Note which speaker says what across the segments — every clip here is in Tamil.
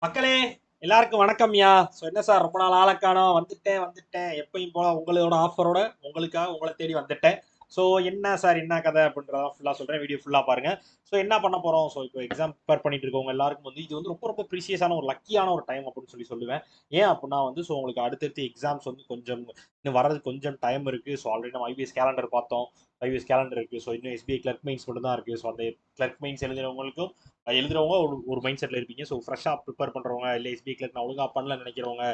Speaker 1: மக்களே, எல்லாருக்கும் வணக்கம்யா. என்ன சார் ரொம்ப நாள் ஆள காணோம். வந்துட்டேன் எப்பயும் போல உங்களோட ஆஃபரோட உங்களுக்காக உங்களை தேடி வந்துட்டேன். ஸோ என்ன சார் என்ன கதை அப்படின்றத ஃபுல்லாக சொல்கிறேன். வீடியோ ஃபுல்லாக பாருங்க. ஸோ என்ன பண்ண போகிறோம். ஸோ இப்போ எக்ஸாம் ப்ரிப்பேர் பண்ணிட்டு இருக்கவங்க எல்லாருக்கும் வந்து இது வந்து ரொம்ப ரொம்ப ப்ரீசியஸான ஒரு லக்கியான ஒரு டைம் அப்படின்னு சொல்லுவேன். ஏன் அப்படின்னா வந்து ஸோ உங்களுக்கு அடுத்தடுத்து எக்ஸாம்ஸ் வந்து கொஞ்சம் இன்னும் வர்றதுக்கு கொஞ்சம் டைம் இருக்குது. ஸோ ஆல்ரெடி நம்ம ஐபிஎஸ் கேலண்டர் பார்த்தோம். ஐபிஎஸ் கேலண்டர் இருக்குது. ஸோ இன்னும் எஸ்பிஐ கிளர்க் மெயின்ஸ் மட்டும் தான் இருக்குது. ஸோ அந்த கிளர்க் மெயின்ஸ் எழுதுறவங்களுக்கும் எழுதுறவங்க ஒரு மைண்ட் செட்டில் இருப்பீங்க. ஸோ ஃப்ரெஷ்ஷாக ப்ரிப்பேர் பண்ணுறவங்க இல்லை எஸ்பி கிளர்க் நான் ஒழுங்காக பண்ணல நினைக்கிறவங்க,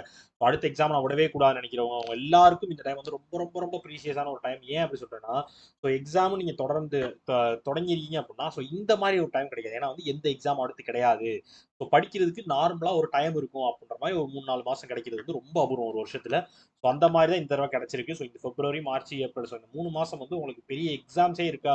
Speaker 1: அடுத்த எக்ஸாம் நான் விடவே கூடாதுன்னு நினைக்கிறவங்க, அவங்க எல்லாருக்கும் இந்த டைம் வந்து ரொம்ப ரொம்ப ரொம்ப ப்ரீசியஸான ஒரு டைம். ஏன் அப்படி சொல்கிறேன்னா, ஸோ எக்ஸாம் நீங்கள் தொடர்ந்து தொடங்கிருக்கீங்க அப்படின்னா ஸோ இந்த மாதிரி ஒரு டைம் கிடைக்காது. ஏன்னா வந்து எந்த எக்ஸாம் அடுத்து கிடையாது. ஸோ படிக்கிறதுக்கு நார்மலாக ஒரு டைம் இருக்கும் அப்படின்ற மாதிரி ஒரு 3-4 மாதம் கிடைக்கிறது வந்து ரொம்ப அபூர்வம் ஒரு வருஷத்தில். ஸோ அந்த மாதிரி தான் இந்த தடவை கிடைச்சிருக்கு. ஸோ இந்த பிப்ரவரி மார்ச் ஏப்ரல் ஸோ இந்த 3 மாதம் வந்து உங்களுக்கு பெரிய எக்ஸாம்ஸே இருக்கா,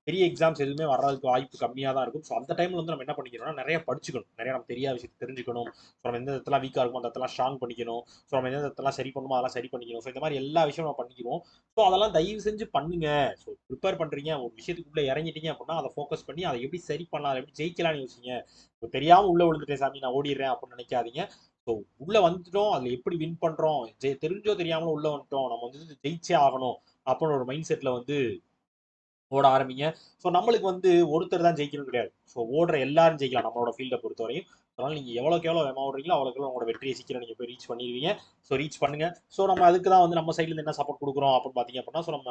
Speaker 1: பெரிய எக்ஸாம்ஸ் எதுவுமே வர்றதுக்கு வாய்ப்பு கம்மியாக தான் இருக்கும். ஸோ அந்த டைமில் வந்து நம்ம என்ன பண்ணிக்கணும்னா நிறைய படிச்சுக்கணும், நிறைய நம்ம தெரியாத விஷயத்தை தெரிஞ்சுக்கணும். ஸோ நம்ம எந்த இடத்துல வீக்காக இருக்கும் அந்த இடத்துல ஸ்ட்ராங் பண்ணிக்கணும். ஸோ நம்ம எந்த இடத்துல சரி பண்ணணுமோ அதெல்லாம் சரி பண்ணிக்கணும். ஸோ இந்த மாதிரி எல்லா விஷயமும் நம்ம பண்ணிக்கிறோம். ஸோ அதெல்லாம் தயவு செஞ்சு பண்ணுங்க. ஸோ ப்ரிப்பேர் பண்ணுறீங்க, ஒரு விஷயத்துக்குள்ளே இறங்கிட்டீங்க அப்படின்னா அதை ஃபோக்கஸ் பண்ணி அதை எப்படி சரி பண்ணலாம், அதை எப்படி ஜெயிக்கலாம்னு யோசிங்க. இப்போ தெரியாமல் உள்ளே விழுந்துட்டேன் சாமி நான் ஓடிடுறேன் அப்படின்னு நினைக்காதீங்க. ஸோ உள்ள வந்துட்டோம், அதில் எப்படி வின் பண்ணுறோம், தெரிஞ்சோ தெரியாமலோ உள்ள வந்துட்டோம், நம்ம வந்து ஜெயிச்சே ஆகணும் அப்படின்னு ஒரு மைண்ட் செட்டில் வந்து ஓட ஆரம்பிங்க. ஸோ நம்மளுக்கு வந்து ஒருத்தர் தான் ஜெயிக்கணும் கிடையாது. ஸோ ஓடுற எல்லாரும் ஜெயிக்கலாம் நம்மளோட ஃபீல்டை பொறுத்தவரையும். அதனால நீங்கள் எவ்வளோக்கு எவ்வளோ வேகமாக ஓடுறீங்களோ அவ்வளோக்கு எவ்வளோ உங்களோட வெற்றியை சீக்கிரம் நீங்கள் போய் ரீச் பண்ணிடுவீங்க. ஸோ ரீச் பண்ணுங்க. ஸோ நம்ம அதுக்கு தான் வந்து நம்ம சைட்லேருந்து என்ன சப்போர்ட் கொடுக்குறோம் அப்படின்னு பார்த்தீங்க அப்படின்னா, ஸோ நம்ம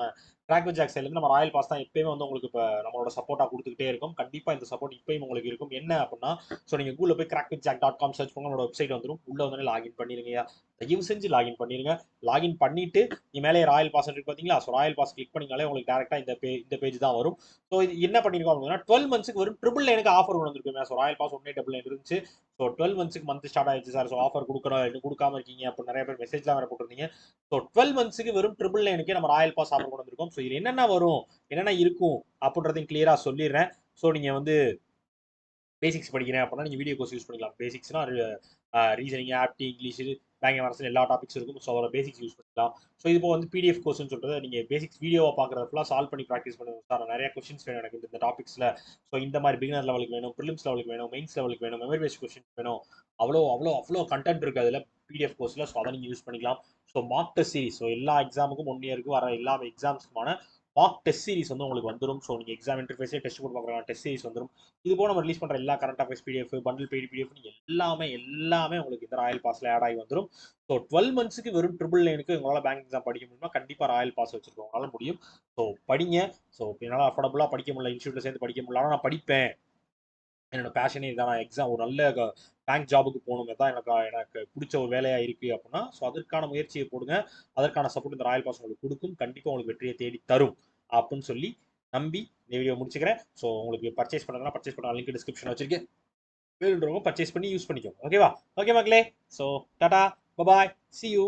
Speaker 1: ட்ராக் வித் ஜாக் சைட்லேருந்து நம்ம ராயல் பாஸ் தான் எப்பயுமே வந்து உங்களுக்கு இப்போ நம்மளோட சப்போர்ட்டாக கொடுத்துக்கிட்டே இருக்கும். கண்டிப்பாக இந்த சப்போர்ட் இப்பயும் உங்களுக்கு இருக்கும். என்ன அப்படின்னா, ஸோ நீங்கள் கூகுளில் போய் crackwithjack.com சர்ச் பண்ணி உங்களோட வெப்சைட் வந்துடும். உள்ள வந்து லாகின் பண்ணிருங்க. தயவு செஞ்சு லாகின் பண்ணிருங்க. லாகின் பண்ணிட்டு நீ மேலே ராயல் பாஸ் இருக்கு பார்த்தீங்களா, ஸோ ராயல் பாஸ் கிளிக் பண்ணிங்கனாலே உங்களுக்கு டேரெக்டாக இந்த பேஜ் தான் வரும். ஸோ இது என்ன பண்ணிருக்கோம் அப்படின்னா 12 மந்த்ஸ்க்கு வரும் ட்ரிபிள் நைனுக்கு ஆஃபர் கொண்டு வந்திருக்குமே. ஸோ ராயல் பாஸ் 189 இருந்துச்சு. ஸோ 12 மந்த்ஸ்க்கு மந்த் ஸ்டார்ட் ஆயிடுச்சு சார். ஸோ ஆஃபர் கொடுக்கணும் இன்னும் கொடுக்காம இருக்கீங்க அப்போ நிறைய பேர் மெசேஜ்லாம் வேற போட்டிருந்தீங்க. ஸோ 12 மந்த்ஸ்க்கு வெறும் ட்ரிபிள் நைனுக்கே நம்ம ராயல் பாஸ் ஆஃபர் கொண்டு வந்திருக்கோம். ஸோ இது என்னென்ன வரும், என்னென்ன இருக்கும் அப்படின்றதையும் கிளியராக சொல்லிடுறேன். ஸோ நீங்கள் வந்து பேசிக்ஸ் படிக்கிறேன் அப்படின்னா நீங்கள் வீடியோ கோர்ஸ் யூஸ் பண்ணிக்கலாம். பேசிக்ஸ்னா ரீசனிங், ஆப்டி, இங்கிலீஷ், பேங்கிங் அரசு எல்லா டாபிக்ஸ் இருக்கும். ஸோ அதோட பேசிக்ஸ் யூஸ் பண்ணிக்கலாம். ஸோ இது வந்து பிடிஎஃப் கோர்ஸ்னு சொல்றது நீங்கள் பேசிக்ஸ் வீடியோவை பார்க்குறது ஃபுல்லாக சால்வ் பண்ணி ப்ராக்டிஸ் பண்ணுங்க சார். நிறைய கொஸ்டின்ஸ் வேணும் எனக்கு இந்த டாபிக்ஸில். ஸோ இந்த மாதிரி பிகினர் லெவலுக்கு வேணும், ப்ரிலிம்ஸ் லெவலுக்கு வேணும், மெயின்ஸ் லெவலுக்கு வேணும், மெமரி பேஸ்ட் கொஸ்டின்ஸ் வேணும். அவ்வளோ அவ்வளோ அவ்வளோ கண்டென்ட் இருக்குது அதில் பிடிஎஃப் கோர்ஸில். ஸோ அதை நீங்கள் யூஸ் பண்ணிக்கலாம். So mark test series, so எல்லா எக்ஸாமுக்கும் 1 இயருக்கு வர எல்லா எக்ஸாம்ஸ்க்குமான மார்க் டெஸ்ட் சீரிஸ் வந்து உங்களுக்கு வந்துடும். ஸோ நீங்கள் எக்ஸாம் இன்டர்ஃபேஸே டெஸ்ட் போட்டு பார்க்குற டெஸ்ட் சீரிஸ் வந்துடும். இது போல நம்ம ரிலீஸ் பண்ணுற எல்லா current affairs PDF, bundle PDF எல்லாமே உங்களுக்கு இந்த ராயல் பாஸ்ல ஆட் ஆகி வந்துடும். ஸோ 12 மந்த்ஸ்க்கு வெறும் ட்ரிபிள் நைனுக்கு உங்களால் பேங்க் எக்ஸாம் படிக்க முடியுமா, கண்டிப்பாக ராயல் பாஸ் வச்சிருக்கவங்களால முடியும். ஸோ படிங்க. ஸோ என்னால் அஃபோர்டபுளாக படிக்க முடியல, இன்ஸ்டியூட்டில் சேர்ந்து படிக்க முடியல, ஆனால் நான் படிப்பேன், என்னோட பேஷனே இதான், நான் எக்ஸாம் ஒரு நல்ல பேங்க் ஜாபுக்கு போகணும், தான் எனக்கு எனக்கு பிடிச்ச ஒரு வேலையாக இருக்குது அப்படின்னா ஸோ அதற்கான முயற்சியை போடுங்க. அதற்கான சப்போர்ட் இந்த ராயல் பாஸ் உங்களுக்கு கொடுக்கும். கண்டிப்பாக உங்களுக்கு வெற்றியை தேடி தரும் அப்படின்னு சொல்லி நம்பி இந்த வீடியோ முடிச்சுக்கிறேன். ஸோ உங்களுக்கு பர்ச்சேஸ் பண்ணுறதுனா பர்ச்சேஸ் பண்ண லிங்க் டிஸ்கிரிப்ஷன் வச்சிருக்கேன். வேணுன்றவங்க பர்ச்சேஸ் பண்ணி யூஸ் பண்ணிக்கோங்க. ஓகேவா? ஓகே மக்களே. So Tata, bye bye, C you.